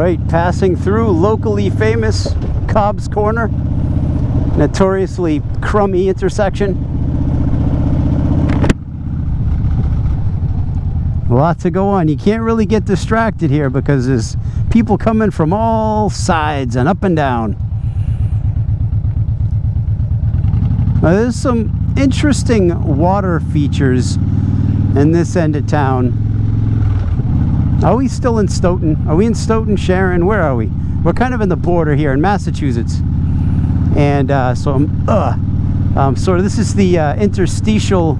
Right, passing through locally famous Cobb's Corner, notoriously crummy intersection. A lot to go on. You can't really get distracted here because there's people coming from all sides and up and down. Now, there's some interesting water features in this end of town. Are we still in Stoughton? Are we in Stoughton, Sharon? Where are we? We're kind of in the border here in Massachusetts. And so this is the interstitial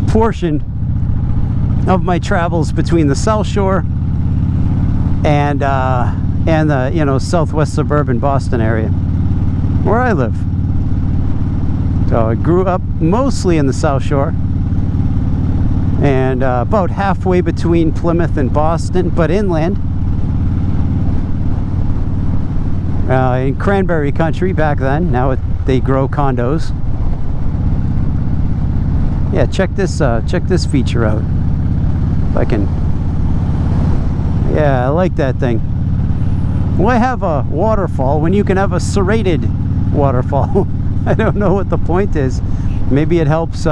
portion of my travels between the South Shore and the southwest suburban Boston area, where I live. So I grew up mostly in the South Shore, and about halfway between Plymouth and Boston, but inland. In cranberry country back then. Now they grow condos. Yeah, check this feature out. If I can. Yeah, I like that thing. Why have a waterfall when you can have a serrated waterfall? I don't know what the point is. Maybe it helps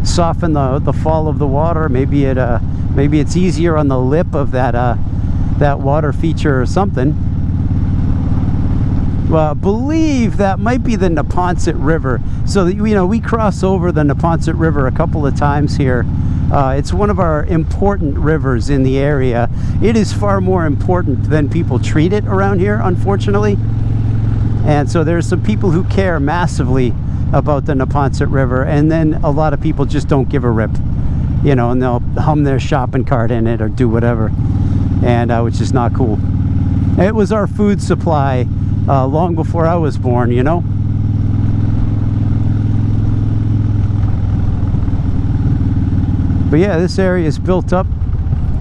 soften the fall of the water. Maybe it's easier on the lip of that water feature or something. Well, I believe that might be the Neponset River. So we cross over the Neponset River a couple of times here. It's one of our important rivers in the area. It is far more important than people treat it around here, unfortunately. And so there's some people who care massively about the Neponset River, and then a lot of people just don't give a rip, and they'll hum their shopping cart in it or do whatever, and which is not cool. It was our food supply long before I was born, But yeah, this area is built up,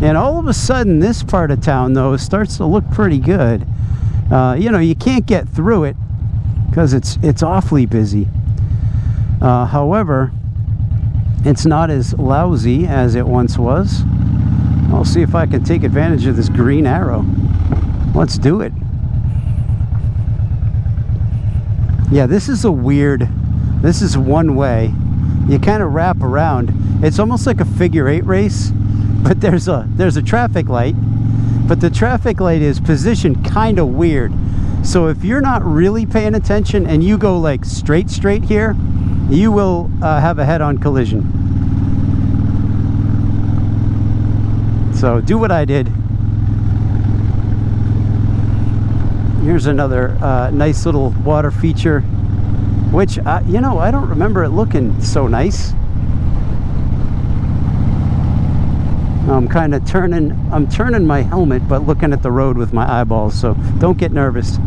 and all of a sudden this part of town though starts to look pretty good. You can't get through it because it's awfully busy. However, it's not as lousy as it once was. I'll see if I can take advantage of this green arrow. Let's do it. Yeah, this is one way. You kind of wrap around. It's almost like a figure-8 race, but there's a traffic light, but the traffic light is positioned kind of weird. So if you're not really paying attention and you go like straight here, you will have a head-on collision. So do what I did. Here's another nice little water feature, which I don't remember it looking so nice. I'm kind of turning my helmet but looking at the road with my eyeballs, so don't get nervous.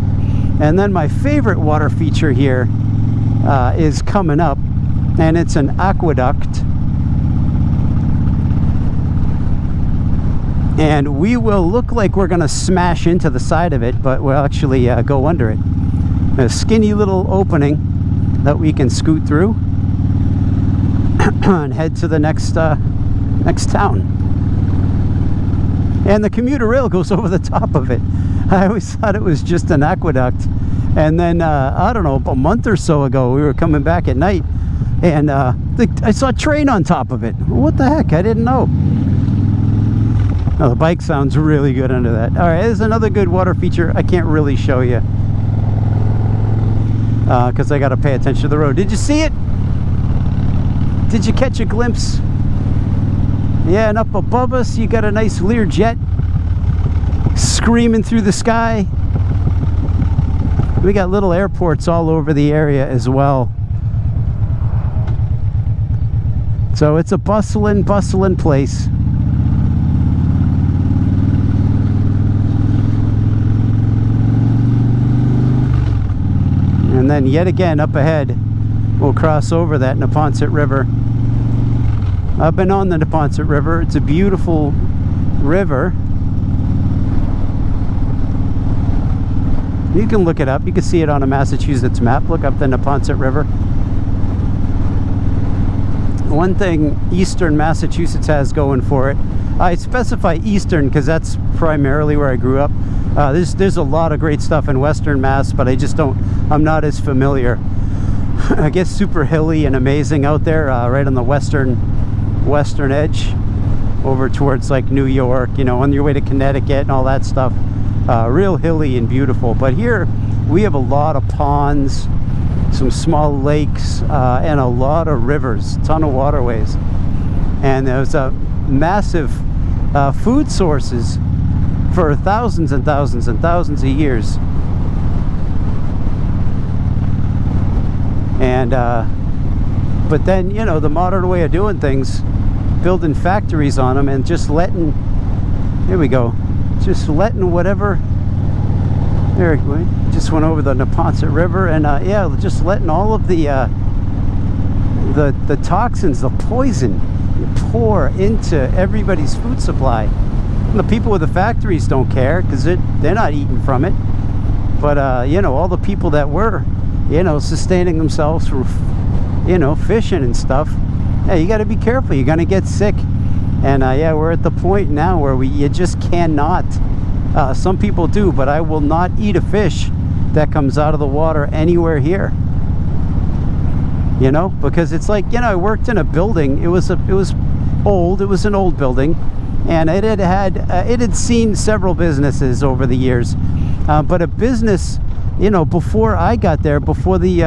And then my favorite water feature here is coming up, and it's an aqueduct, and we will look like we're gonna smash into the side of it, but we'll actually go under it. A skinny little opening that we can scoot through and head to the next town. And the commuter rail goes over the top of it. I always thought it was just an aqueduct. And then, I don't know, a month or so ago, we were coming back at night, and I saw a train on top of it. What the heck? I didn't know. Oh, the bike sounds really good under that. All right, there's another good water feature. I can't really show you because I got to pay attention to the road. Did you see it? Did you catch a glimpse? Yeah, and up above us, you got a nice Learjet screaming through the sky. We got little airports all over the area as well. So it's a bustling place. And then yet again up ahead, we'll cross over that Neponset River. I've been on the Neponset River. It's a beautiful river. You can look it up. You can see it on a Massachusetts map. Look up the Neponset River. One thing Eastern Massachusetts has going for it, I specify Eastern because that's primarily where I grew up, There's a lot of great stuff in Western Mass, but I'm not as familiar. I guess super hilly and amazing out there, right on the western edge, over towards like New York, you know, on your way to Connecticut and all that stuff. Real hilly and beautiful. But here we have a lot of ponds, some small lakes, and a lot of rivers, a ton of waterways. And there's a massive food sources for thousands and thousands and thousands of years. And but then, you know, the modern way of doing things, building factories on them and just letting, here we go, just letting whatever, there we just went over the Neponset River, and yeah, just letting all of the toxins, the poison, you pour into everybody's food supply. And the people with the factories don't care because they're not eating from it. But you know, all the people that were, you know, sustaining themselves through, you know, fishing and stuff, hey, you got to be careful. You're gonna get sick. And yeah, we're at the point now where you just cannot. Some people do, but I will not eat a fish that comes out of the water anywhere here. You know, because it's like, you know, I worked in a building. It was old. It was an old building, and it had seen several businesses over the years. But a business, you know, before I got there, before the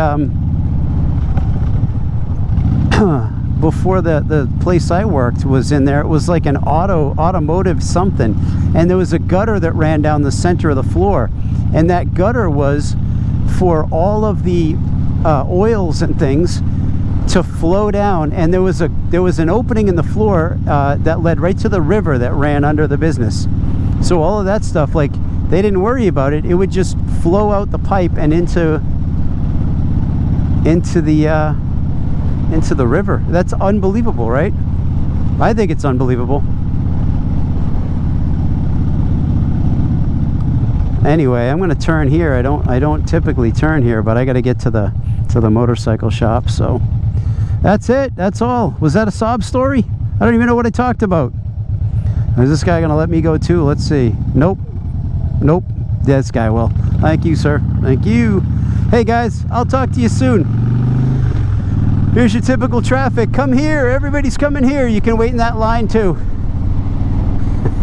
before the place I worked was in there, it was like an automotive something, and there was a gutter that ran down the center of the floor, and that gutter was for all of the oils and things to flow down, and there was an opening in the floor that led right to the river that ran under the business. So all of that stuff, like, they didn't worry about it. It would just flow out the pipe and into the river. That's unbelievable, right? I think it's unbelievable. Anyway, I'm going to turn here. I don't typically turn here, but I got to get to the motorcycle shop. So that's it. That's all. Was that a sob story? I don't even know what I talked about. Is this guy going to let me go too? Let's see. Nope. This guy will. Thank you, sir. Thank you. Hey guys, I'll talk to you soon. Here's your typical traffic. Come here. Everybody's coming here. You can wait in that line too.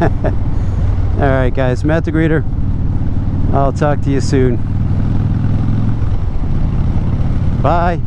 All right, guys. Matt the Greeter. I'll talk to you soon. Bye.